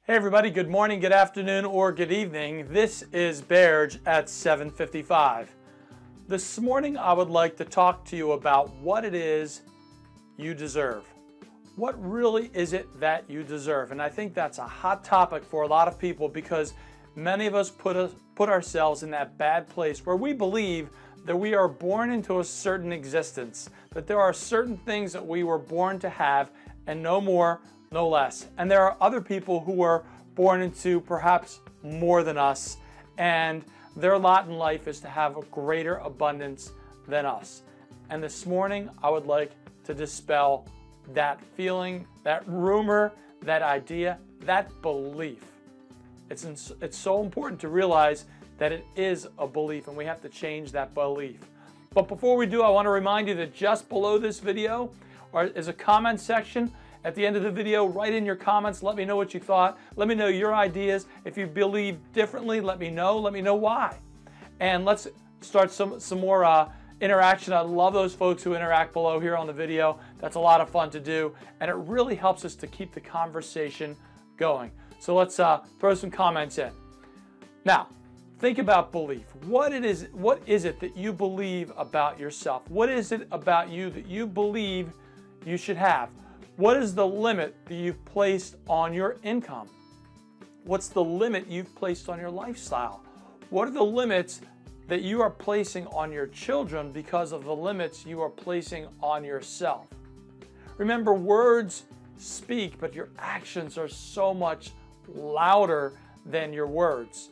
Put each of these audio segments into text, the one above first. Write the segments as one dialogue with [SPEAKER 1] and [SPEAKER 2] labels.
[SPEAKER 1] Hey everybody, good morning, good afternoon, or good evening. This is Baird at 7:55. This morning I would like to talk to you about what it is you deserve. What really is it that you deserve? And I think that's a hot topic for a lot of people because many of us put ourselves in that bad place where we believe that we are born into a certain existence, that there are certain things that we were born to have and no more, no less. And there are other people who were born into perhaps more than us, and their lot in life is to have a greater abundance than us. And this morning, I would like to dispel that feeling, that rumor, that idea, that belief. It's so important to realize that it is a belief, and we have to change that belief. But before we do, I want to remind you that just below this video is a comment section. At the end of the video, write in your comments. Let me know what you thought. Let me know your ideas. If you believe differently, let me know. Let me know why. And let's start some more interaction. I love those folks who interact below here on the video. That's a lot of fun to do, and it really helps us to keep the conversation going. So let's throw some comments in. Now, think about belief. What is it that you believe about yourself? What is it about you that you believe you should have? What is the limit that you've placed on your income? What's the limit you've placed on your lifestyle? What are the limits that you are placing on your children because of the limits you are placing on yourself? Remember, words speak, but your actions are so much louder than your words.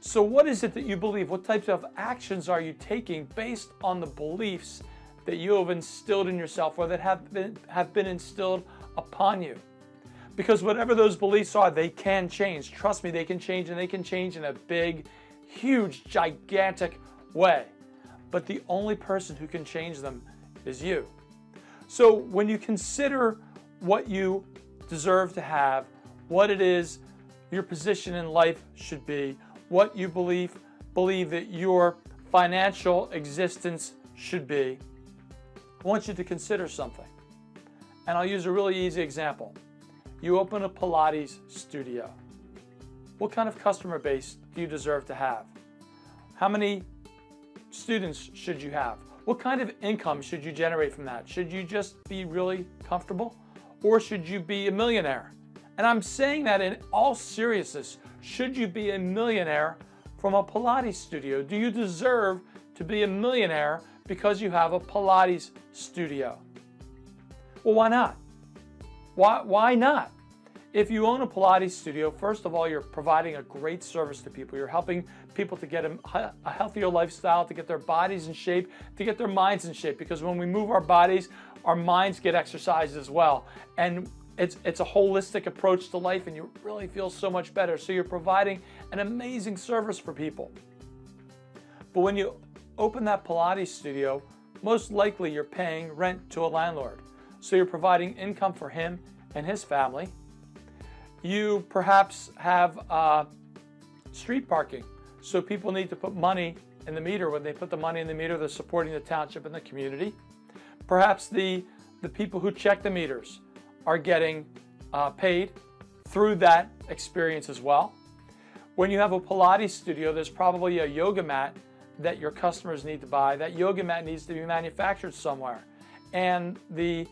[SPEAKER 1] So what is it that you believe? What types of actions are you taking based on the beliefs that you have instilled in yourself or that have been instilled upon you? Because whatever those beliefs are, they can change. Trust me, they can change, and they can change in a big, huge, gigantic way. But the only person who can change them is you. So when you consider what you deserve to have, what it is your position in life should be, what you believe that your financial existence should be, I want you to consider something. And I'll use a really easy example. You open a Pilates studio. What kind of customer base do you deserve to have? How many students should you have? What kind of income should you generate from that? Should you just be really comfortable? Or should you be a millionaire? And I'm saying that in all seriousness. Should you be a millionaire from a Pilates studio? Do you deserve to be a millionaire because you have a Pilates studio? Well, why not? Why not? If you own a Pilates studio, first of all, you're providing a great service to people. You're helping people to get a healthier lifestyle, to get their bodies in shape, to get their minds in shape. Because when we move our bodies, our minds get exercised as well. And it's a holistic approach to life, and you really feel so much better. So you're providing an amazing service for people. But when you open that Pilates studio, most likely you're paying rent to a landlord. So you're providing income for him and his family. You perhaps have street parking. So people need to put money in the meter. When they put the money in the meter, they're supporting the township and the community. Perhaps the people who check the meters are getting paid through that experience as well. When you have a Pilates studio, there's probably a yoga mat that your customers need to buy. That yoga mat needs to be manufactured somewhere. And the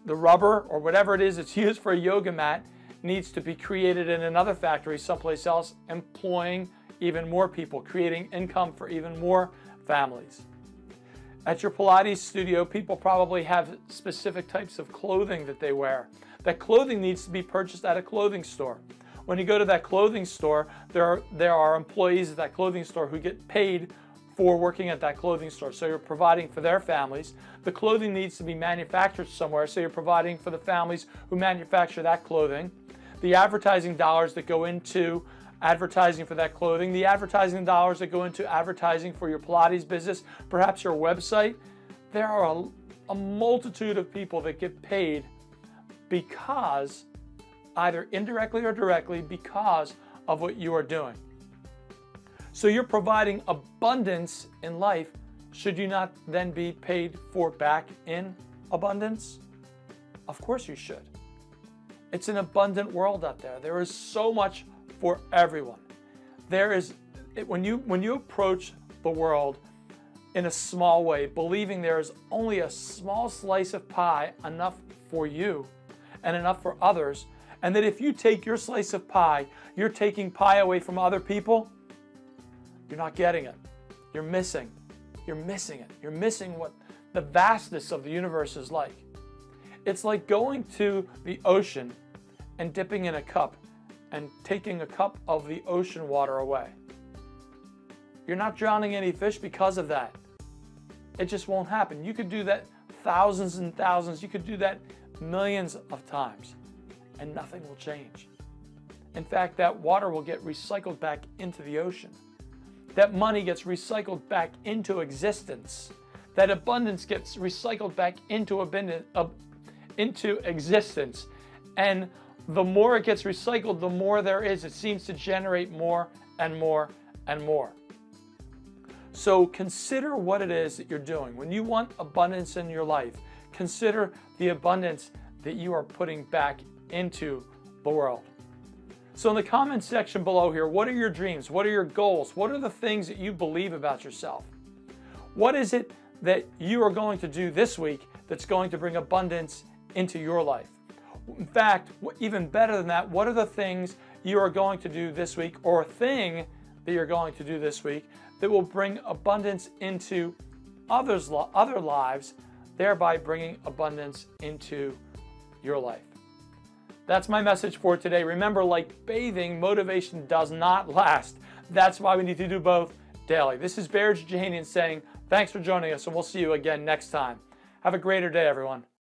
[SPEAKER 1] rubber or whatever it is that's used for a yoga mat needs to be created in another factory someplace else, employing even more people, creating income for even more families. At your Pilates studio, people probably have specific types of clothing that they wear. That clothing needs to be purchased at a clothing store. When you go to that clothing store, there are employees at that clothing store who get paid for working at that clothing store. So you're providing for their families. The clothing needs to be manufactured somewhere, so you're providing for the families who manufacture that clothing. The advertising dollars that go into advertising for that clothing, the advertising dollars that go into advertising for your Pilates business, perhaps your website. There are a multitude of people that get paid because, either indirectly or directly, because of what you are doing. So you're providing abundance in life. Should you not then be paid for back in abundance? Of course you should. It's an abundant world out there. There is so much for everyone. When you approach the world in a small way, believing there is only a small slice of pie enough for you and enough for others, and that if you take your slice of pie, you're taking pie away from other people, you're not getting it. You're missing it. You're missing what the vastness of the universe is like. It's like going to the ocean and dipping in a cup and taking a cup of the ocean water away. You're not drowning any fish because of that. It just won't happen. You could do that thousands and thousands. You could do that millions of times, and nothing will change. In fact, that water will get recycled back into the ocean. That money gets recycled back into existence. That abundance gets recycled back into existence. And the more it gets recycled, the more there is. It seems to generate more and more and more. So consider what it is that you're doing. When you want abundance in your life, consider the abundance that you are putting back into the world. So in the comments section below here, what are your dreams? What are your goals? What are the things that you believe about yourself? What is it that you are going to do this week that's going to bring abundance into your life? In fact, even better than that, what are the things you are going to do this week, or a thing that you're going to do this week that will bring abundance into other lives, thereby bringing abundance into your life? That's my message for today. Remember, like bathing, motivation does not last. That's why we need to do both daily. This is Bear Jahanian saying thanks for joining us, and we'll see you again next time. Have a greater day, everyone.